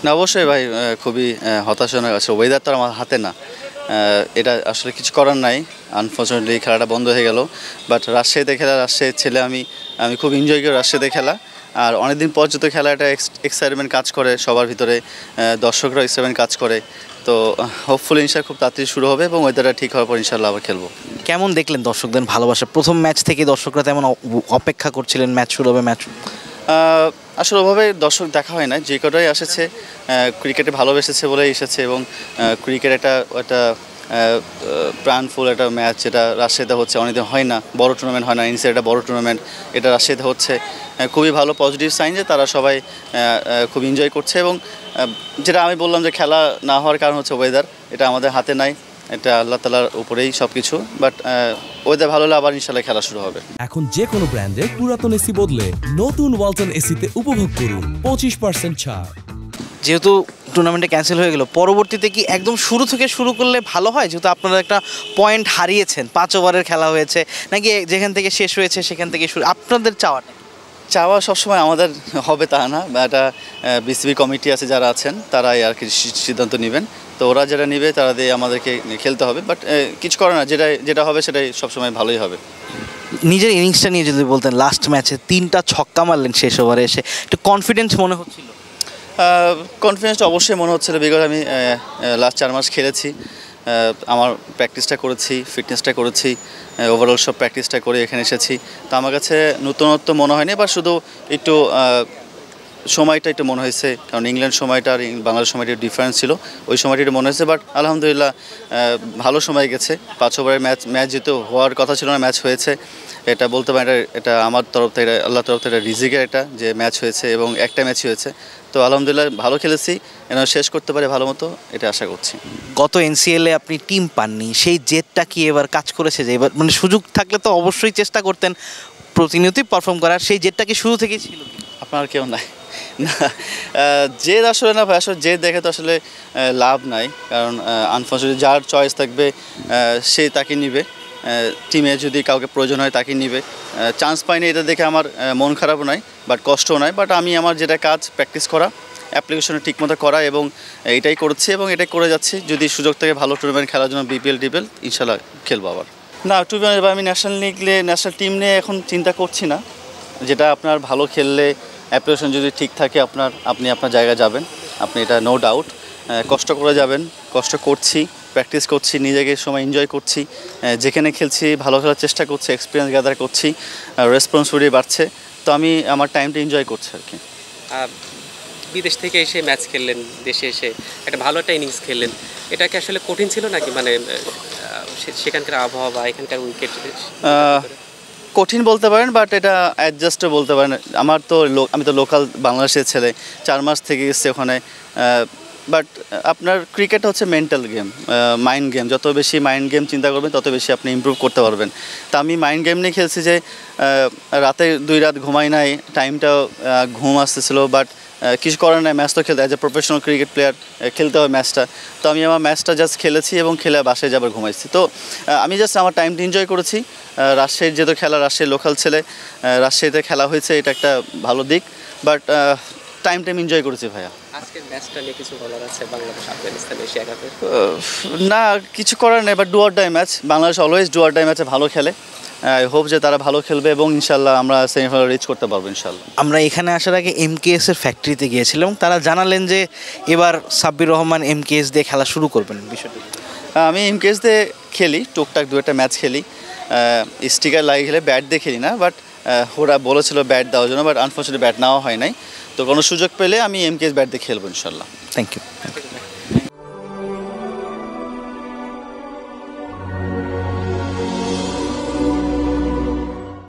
না অবশ্যই ভাই, খুবই হতাশাজনক আছে। ওয়েদার তো আমার হাতে না, এটা আসলে কিছু করার নাই। আনফর্চুনেটলি খেলাটা বন্ধ হয়ে গেল। বাট রাজশাহীতে খেলা, রাজশাহীর ছেলে আমি খুব এনজয় করি রাজশাহীতে খেলা। আর অনেকদিন পর যত খেলা, একটা এক্সাইটমেন্ট কাজ করে সবার ভিতরে, দর্শকরাও এক্সাইটমেন্ট কাজ করে। তো হোপফুলি ইনশাল্লাহ খুব তাড়াতাড়ি শুরু হবে এবং ওয়েদারটা ঠিক হওয়ার পর ইনশাল্লাহ আবার খেলবো। কেমন দেখলেন দর্শকদের ভালোবাসা? প্রথম ম্যাচ থেকে দর্শকরা তেমন অপেক্ষা করছিলেন ম্যাচ শুরু হবে, ম্যাচ আসলে ওভাবে দর্শক দেখা হয় না, যে কটাই এসেছে ক্রিকেটে ভালোবেসেছে বলেই এসেছে। এবং ক্রিকেট একটা প্রাণফুল একটা ম্যাচ, যেটা রাজশাহীতে হচ্ছে, অনেকদিন হয় না, বড় টুর্নামেন্ট হয় না, ইনসাইড একটা বড় টুর্নামেন্ট এটা রাজশাহীতে হচ্ছে। খুবই ভালো পজিটিভ সাইন যে তারা সবাই খুব এনজয় করছে। এবং যেটা আমি বললাম যে খেলা না হওয়ার কারণ হচ্ছে ওয়েদার, এটা আমাদের হাতে নাই, এটা আল্লাহ তাআলার উপরেই সব কিছু। বাট ওয়েদার ভালো হলে আবার ইনশাল্লাহ খেলা শুরু হবে। এখন যে কোনো ব্র্যান্ডের পুরাতন এসি বদলে নতুন ওয়ালটন এসিতে উপভোগ করুন 25% ছাড়। যেহেতু টুর্নামেন্টে ক্যান্সেল হয়ে গেল, পরবর্তীতে কি একদম শুরু থেকে শুরু করলে ভালো হয়? যেহেতু আপনারা একটা পয়েন্ট হারিয়েছেন, 5 ওভারের খেলা হয়েছে, নাকি যেখান থেকে শেষ হয়েছে সেখান থেকে শুরু? আপনাদের চাওয়া সবসময় আমাদের হবে তা না, বা একটা বিসিবি কমিটি আছে যারা আছেন, তারাই আর কি সিদ্ধান্ত নেবেন। তো ওরা যেটা নেবে তারা দিয়ে আমাদেরকে খেলতে হবে। বাট কিছু করে না, যেটা হবে সেটাই সবসময় ভালোই হবে। নিজের ইনিংসটা নিয়ে যদি বলতেন, লাস্ট ম্যাচে 3টা ছক্কা মারলেন শেষ ওভারে এসে, একটু কনফিডেন্স মনে হচ্ছিল? কনফিডেন্সটা অবশ্যই মনে হচ্ছিল, বিকজ আমি লাস্ট 4 মাস খেলেছি, আমার প্র্যাকটিসটা করেছি, ফিটনেসটা করেছি, ওভারঅল সব প্র্যাকটিসটা করে এখানে এসেছি। তো আমার কাছে নতুনত্ব মনে হয়নি, বা শুধু একটু সময়টা একটু মনে হয়েছে, কারণ ইংল্যান্ড সময়টা আর বাংলাদেশ সময়টা ডিফারেন্স ছিল, ওই সময়টা একটু মনে হয়েছে। বাট আলহামদুলিল্লাহ ভালো সময় গেছে। 5 ওভারের ম্যাচ যেহেতু হওয়ার কথা ছিল না, ম্যাচ হয়েছে। এটা বলতে পারি এটা আমার তরফ থেকে, আল্লাহর তরফ থেকে রিজিকের এটা যে ম্যাচ হয়েছে, এবং একটা ম্যাচই হয়েছে। তো আলহামদুলিল্লাহ ভালো খেলেছি, যেন শেষ করতে পারে ভালো মতো, এটা আশা করছি। গত এনসিএলে আপনি টিম পাননি, সেই জেদটা কি এবার কাজ করেছে? যে এবার মানে সুযোগ থাকলে তো অবশ্যই চেষ্টা করতেন প্রতিনিয়তই পারফর্ম করার, সেই জেদটা কি শুরু থেকেই ছিল? আপনার কেউ নাই না, জেদ আসলে না ভাই, আসলে জেদ দেখে তো আসলে লাভ নাই, কারণ আনফর্চুনেটলি যার চয়েস থাকবে সে তাকে নিবে। টিমে যদি কাউকে প্রয়োজন হয় তাকে নিবে। চান্স পাইনি এটা দেখে আমার মন খারাপও নয়, বাট কষ্টও নয়। বাট আমি আমার যেটা কাজ, প্র্যাকটিস করা, অ্যাপ্লিকেশনে ঠিকমতো করা, এবং এটাই করছি এবং এটাই করে যাচ্ছি। যদি সুযোগ থাকে ভালো টুর্নামেন্ট খেলার জন্য, বিপিএল ডিপিএল, ইনশাল্লাহ খেলবো আবার। না, টুর্নামেন্ট বা আমি ন্যাশনাল টিম নিয়ে এখন চিন্তা করছি না। যেটা আপনার ভালো খেললে, অ্যাপ্লিকেশন যদি ঠিক থাকে, আপনি আপনার জায়গায় যাবেন, আপনি এটা নো ডাউট। কষ্ট করে যাবেন, কষ্ট করছি, প্র্যাকটিস করছি, নিজেকে সময় এনজয় করছি, যেখানে খেলছি ভালো খেলার চেষ্টা করছি, এক্সপিরিয়েন্স গ্যাদার করছি, রেসপন্সিবিলিটি বাড়ছে। তো আমি আমার টাইমটা এনজয় করছি আর কি। বিদেশ থেকে এসে ম্যাচ খেললেন, দেশে এসে একটা ভালো একটা ইনিংস খেললেন, এটা কি আসলে কঠিন ছিল নাকি? মানে সেখানকার আবহাওয়া বা এখানকার উইকেট কঠিন বলতে পারেন, বাট এটা অ্যাডজাস্টও বলতে পারেন। আমি তো লোকাল বাংলাদেশের ছেলে, 4 মাস থেকে এসেছি ওখানে। বাট আপনার ক্রিকেট হচ্ছে মেন্টাল গেম, মাইন্ড গেম। যত বেশি মাইন্ড গেম চিন্তা করবেন, তত বেশি আপনি ইমপ্রুভ করতে পারবেন। তা আমি মাইন্ড গেম নিয়ে খেলছি, যে রাতে 2 রাত ঘুমাই নাই, টাইমটাও ঘুম আসতেছিল। বাট কিছু করার নাই, ম্যাচ তো খেলতে, as a professional cricket player খেলতে হবে ম্যাচটা। তো আমি আমার ম্যাচটা জাস্ট খেলেছি এবং খেলে বাসায় যাবার ঘুমাইছি। তো আমি জাস্ট আমার টাইমটা এনজয় করেছি। রাজশাহীর যেহেতু খেলা, রাজশাহীর লোকাল ছেলে, রাজশাহীতে খেলা হয়েছে, এটা একটা ভালো দিক। বাট টাইম এনজয় করেছি ভাইয়া। আজকের ম্যাচটা নিয়ে কিছু বলার আছে? বাংলাদেশ আফগানিস্তান এশিয়া কাপের না, কিছু করার নেই, but do or die match. Bangladesh always do or die ম্যাচে ভালো খেলে। আই হোপ যে তারা ভালো খেলবে এবং ইনশাল্লাহ আমরা সেমিফাইনাল রিচ করতে পারবো ইনশাল্লাহ। আমরা এখানে আসার আগে এমকেএস এর ফ্যাক্টরিতে গিয়েছিলাম এবং তারা জানালেন যে এবার সাব্বির রহমান এমকেএস দিয়ে খেলা শুরু করবেন। বিষয়টি আমি এমকেএস দিয়ে খেলি, টুকটাক 2-একটা ম্যাচ খেলি। স্টিকার লাগিয়ে খেলে, ব্যাট দিয়ে খেলি না। বাট ওরা বলেছিল ব্যাট দেওয়ার জন্য, বাট আনফর্চুনেটলি ব্যাট নেওয়া হয় নাই। তো কোনো সুযোগ পেলে আমি এমকেএস ব্যাট দিয়ে খেলবো ইনশাল্লাহ। Thank you.